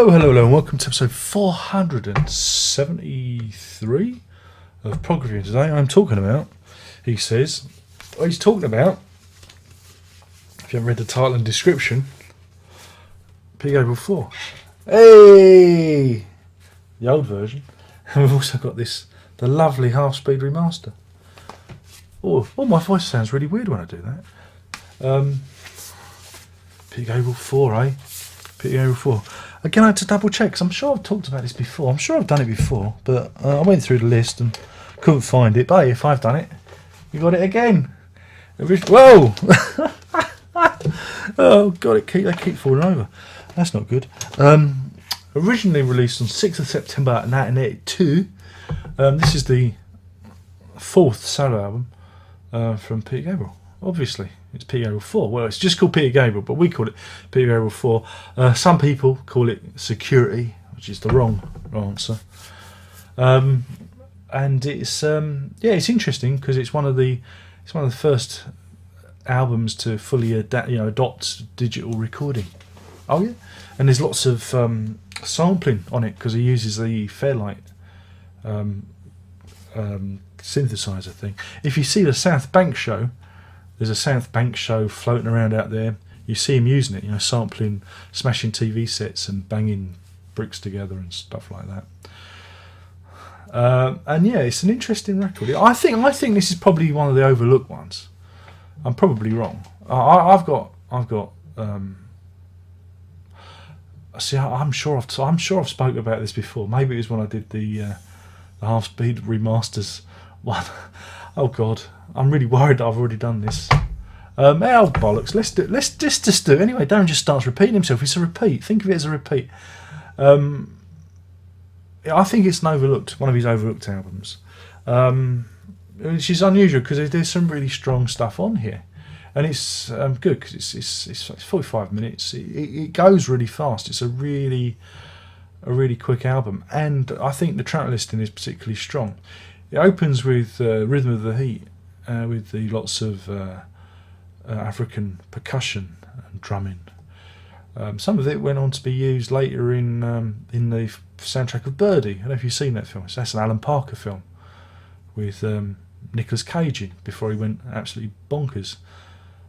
Hello, and welcome to episode 473 of Prog Review. Today I'm talking about, he's talking about, if you haven't read the title and description, Gabriel 4. Hey! The old version. And we've also got the lovely half-speed remaster. Oh, my voice sounds really weird when I do that. Gabriel 4, eh? Gabriel 4. Again, I had to double check because I'm sure I've talked about this before. I'm sure I've done it before, but I went through the list and couldn't find it. But hey, if I've done it, you got it again. Whoa! Oh God, they keep falling over. That's not good. Originally released on 6th of September 1982. This is the fourth solo album from Peter Gabriel. Obviously, it's Peter Gabriel 4. Well, it's just called Peter Gabriel, but we call it Peter Gabriel 4. Some people call it Security, which is the wrong answer. And it's it's interesting because it's one of the first albums to fully adopt digital recording. Oh yeah, and there's lots of sampling on it because he uses the Fairlight synthesizer thing. If you see the South Bank show. There's a South Bank show floating around out there. You see him using it, sampling, smashing TV sets and banging bricks together and stuff like that. And yeah, it's an interesting record. I think this is probably one of the overlooked ones. I'm probably wrong. I'm sure I've spoken about this before. Maybe it was when I did the half-speed remasters one. Oh God, I'm really worried that I've already done this. Bollocks. Let's just do it anyway. Darren just starts repeating himself. It's a repeat. Think of it as a repeat. I think it's one of his overlooked albums, which is unusual because there's some really strong stuff on here, and it's good because it's 45 minutes. It goes really fast. It's a really quick album, and I think the track listing is particularly strong. It opens with Rhythm of the Heat, with the lots of African percussion and drumming. Some of it went on to be used later in the soundtrack of Birdie. I don't know if you've seen that film. That's an Alan Parker film with Nicolas Cage in before he went absolutely bonkers.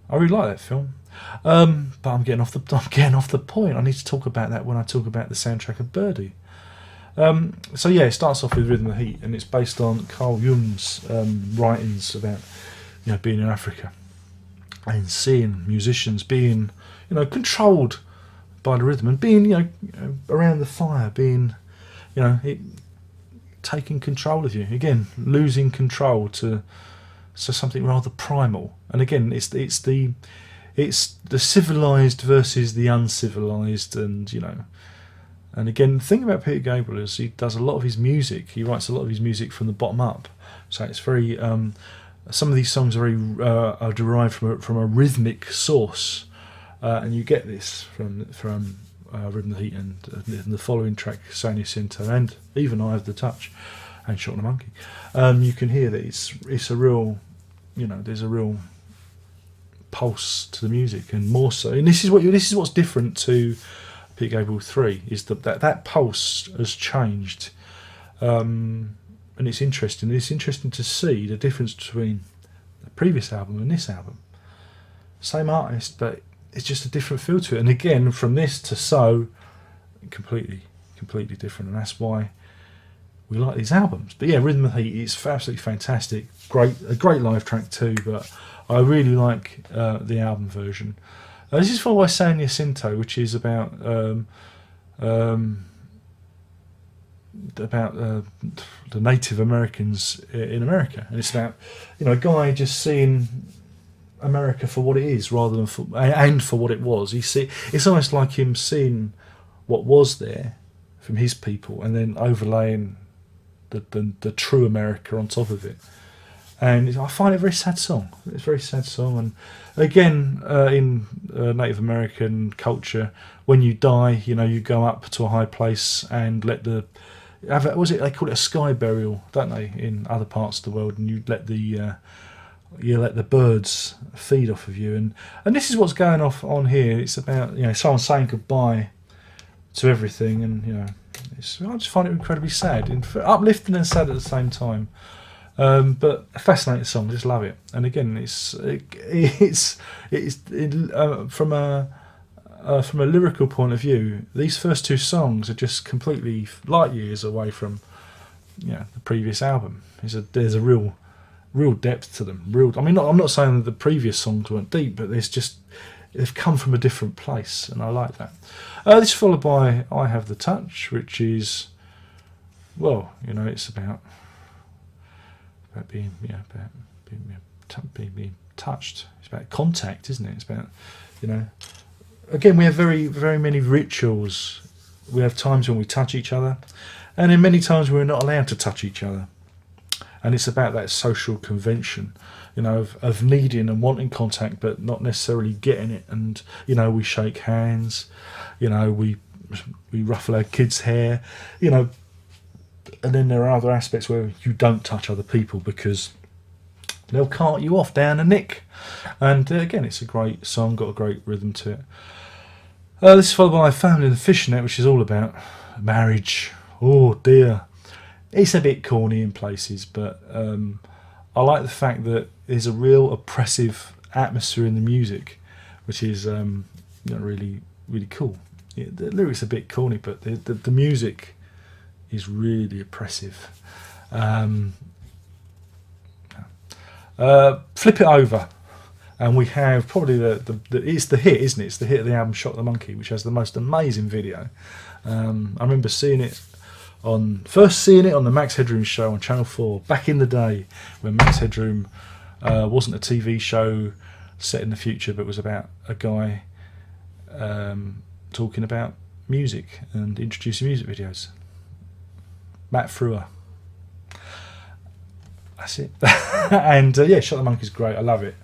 I really like that film, but I'm getting off the point. I need to talk about that when I talk about the soundtrack of Birdie. It starts off with Rhythm of the Heat, and it's based on Carl Jung's writings about being in Africa and seeing musicians being controlled by the rhythm and being around the fire, being taking control of you again, losing control to something rather primal. And again, it's the civilized versus the uncivilized, and again, the thing about Peter Gabriel is he does a lot of his music. He writes a lot of his music from the bottom up. So it's very. Some of these songs are derived from a rhythmic source, and you get this from Rhythm of the Heat and the following track, San Jacinto, and even Eye of the Touch, and Shot on a Monkey. You can hear that it's a real, there's a real pulse to the music, and more so. And this is what's different to Peter Gabriel 3 is that pulse has changed, and it's interesting. It's interesting to see the difference between the previous album and this album. Same artist, but it's just a different feel to it. And again, from this to So, completely different, and that's why we like these albums. But yeah, Rhythm of the Heat is absolutely fantastic. A great live track too, but I really like the album version. This is followed by San Jacinto, which is about the Native Americans in America, and it's about a guy just seeing America for what it is rather than for what it was. It's almost like him seeing what was there from his people, and then overlaying the true America on top of it. And I find it a very sad song. It's a very sad song. And again, in Native American culture, when you die, you go up to a high place and let they call it a sky burial, don't they, in other parts of the world, and you let the birds feed off of you. And this is what's going on here. It's about someone saying goodbye to everything, and I just find it incredibly sad, uplifting and sad at the same time. But a fascinating song, just love it. And again, from a lyrical point of view, these first two songs are just completely light years away from the previous album. There's a real depth to them. I'm not saying that the previous songs weren't deep, but they've come from a different place, and I like that. This is followed by "I Have the Touch," which is, it's about being touched. It's about contact, isn't it? It's about, again, we have very, very many rituals. We have times when we touch each other, and in many times we're not allowed to touch each other. And it's about that social convention, of needing and wanting contact, but not necessarily getting it. And, we shake hands, we ruffle our kids' hair, and then there are other aspects where you don't touch other people because they'll cart you off down a nick. And again, it's a great song, got a great rhythm to it. This is followed by "Family and the Fishnet," which is all about marriage. Oh dear. It's a bit corny in places, but I like the fact that there's a real oppressive atmosphere in the music, which is really, really cool. The lyrics are a bit corny, but the music is really oppressive. Flip It Over, and we have probably it's the hit, isn't it? It's the hit of the album "Shock the Monkey," which has the most amazing video. I remember first seeing it on the Max Headroom show on Channel 4 back in the day, when Max Headroom wasn't a TV show set in the future, but was about a guy talking about music and introducing music videos. Matt Frewer. That's it. And "Shot the Monkey's" great. I love it.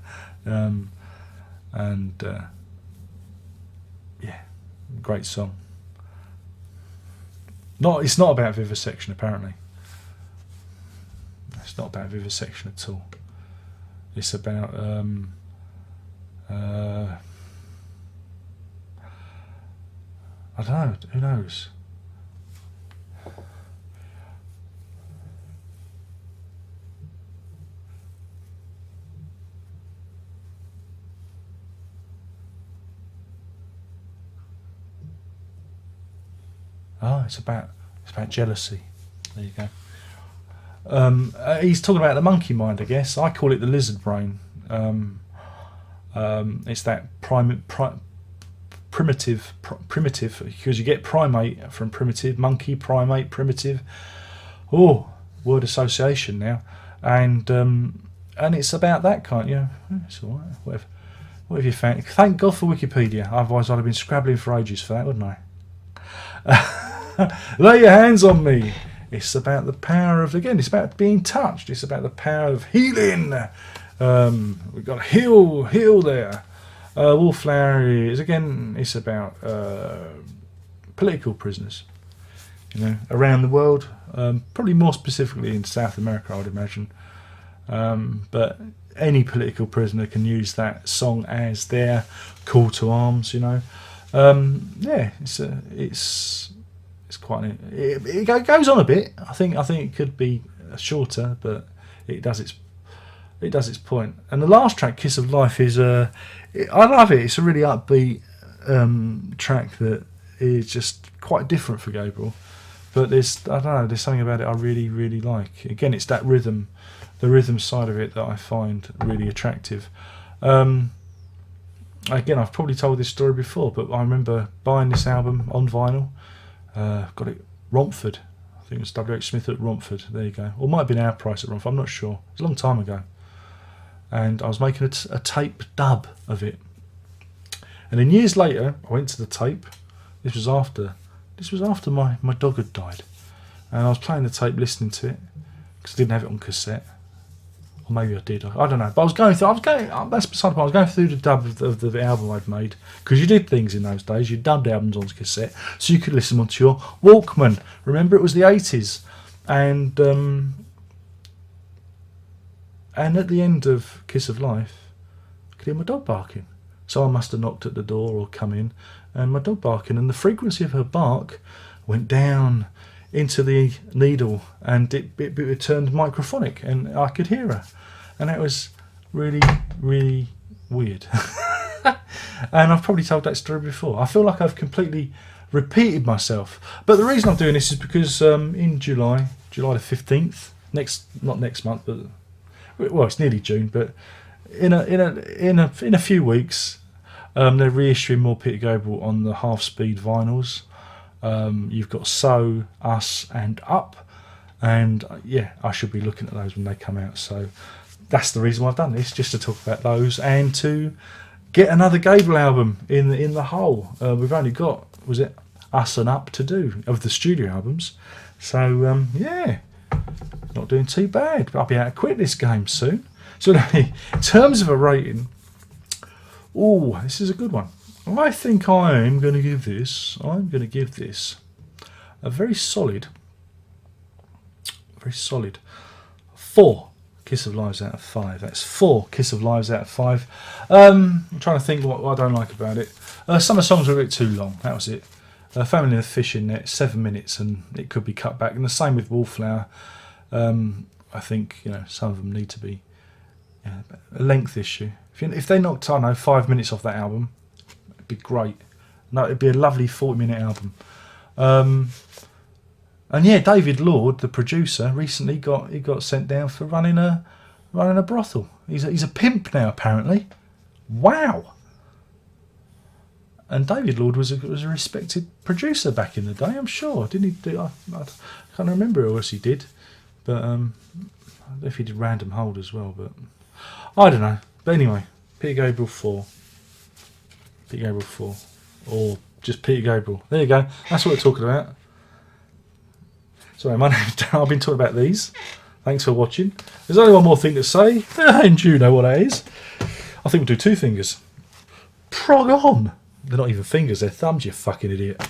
Great song. It's not about vivisection, apparently. It's not about vivisection at all. It's about I don't know. Who knows? It's about jealousy. There you go. He's talking about the monkey mind, I guess. I call it the lizard brain. It's that primitive, because you get primate from primitive, monkey, primate, primitive. Oh, word association now, and it's about that kind. It's all right. Whatever you found. Thank God for Wikipedia. Otherwise, I'd have been scrabbling for ages for that, wouldn't I? Lay your hands on me. It's about the power of, again, it's about being touched. It's about the power of healing. We've got heal there. Wallflower is, again, it's about political prisoners, around the world, probably more specifically in South America, I would imagine. But any political prisoner can use that song as their call to arms, it's quite. It goes on a bit. I think it could be shorter, but it does its point. And the last track, "Kiss of Life," is I love it. It's a really upbeat track that is just quite different for Gabriel. But there's something about it I really, really like. Again, it's that rhythm, the rhythm side of it that I find really attractive. Again, I've probably told this story before, but I remember buying this album on vinyl. Got it Romford. I think it was W.H. Smith at Romford. There you go. Or it might have been our price at Romford. I'm not sure. It was a long time ago. And I was making a tape dub of it. And then years later, I went to the tape. This was after my dog had died. And I was playing the tape, listening to it, because I didn't have it on cassette. Or maybe I did. I don't know. But that's beside the point. I was going through the dub of the album I'd made. Because you did things in those days. You dubbed albums on cassette. So you could listen onto your Walkman. Remember, it was the 80s. And at the end of Kiss of Life, I could hear my dog barking. So I must have knocked at the door or come in, and my dog barking, and the frequency of her bark went down into the needle, and it turned microphonic, and I could hear her, and that was really, really weird. And I've probably told that story before. I feel like I've completely repeated myself, but the reason I'm doing this is because in July the 15th, not next month, but well, it's nearly June, but in a few weeks, they're reissuing more Peter Gabriel on the half-speed vinyls. You've got So, Us, and Up, and yeah, I should be looking at those when they come out. So that's the reason why I've done this, just to talk about those and to get another Gabriel album in the hole. We've only got, was it Us and Up to do of the studio albums, so yeah, not doing too bad. But I'll be able to quit this game soon. So in terms of a rating, oh, this is a good one. I think I'm going to give this a very solid 4 Kiss of Lives out of 5. That's 4 Kiss of Lives out of 5. I'm trying to think what I don't like about it. Some of the songs were a bit too long. That was it. Family and the Fishing Net, 7 minutes, and it could be cut back. And the same with Wallflower. I think some of them need to be a length issue. If they knocked 5 minutes off that album, it'd be great. No, it'd be a lovely 40-minute album. And yeah, David Lord, the producer, recently got sent down for running a brothel. He's a pimp now, apparently. Wow. And David Lord was a respected producer back in the day, I'm sure. Didn't he do? I can't remember who else he did, but I don't know if he did Random Hold as well. But I don't know. But anyway, Peter Gabriel 4, or just Peter Gabriel. There you go. That's what we're talking about. Sorry, my name's Dan. I've been talking about these. Thanks for watching. There's only one more thing to say, and you know what that is. I think we'll do 2 fingers. Prog on! They're not even fingers, they're thumbs, you fucking idiot.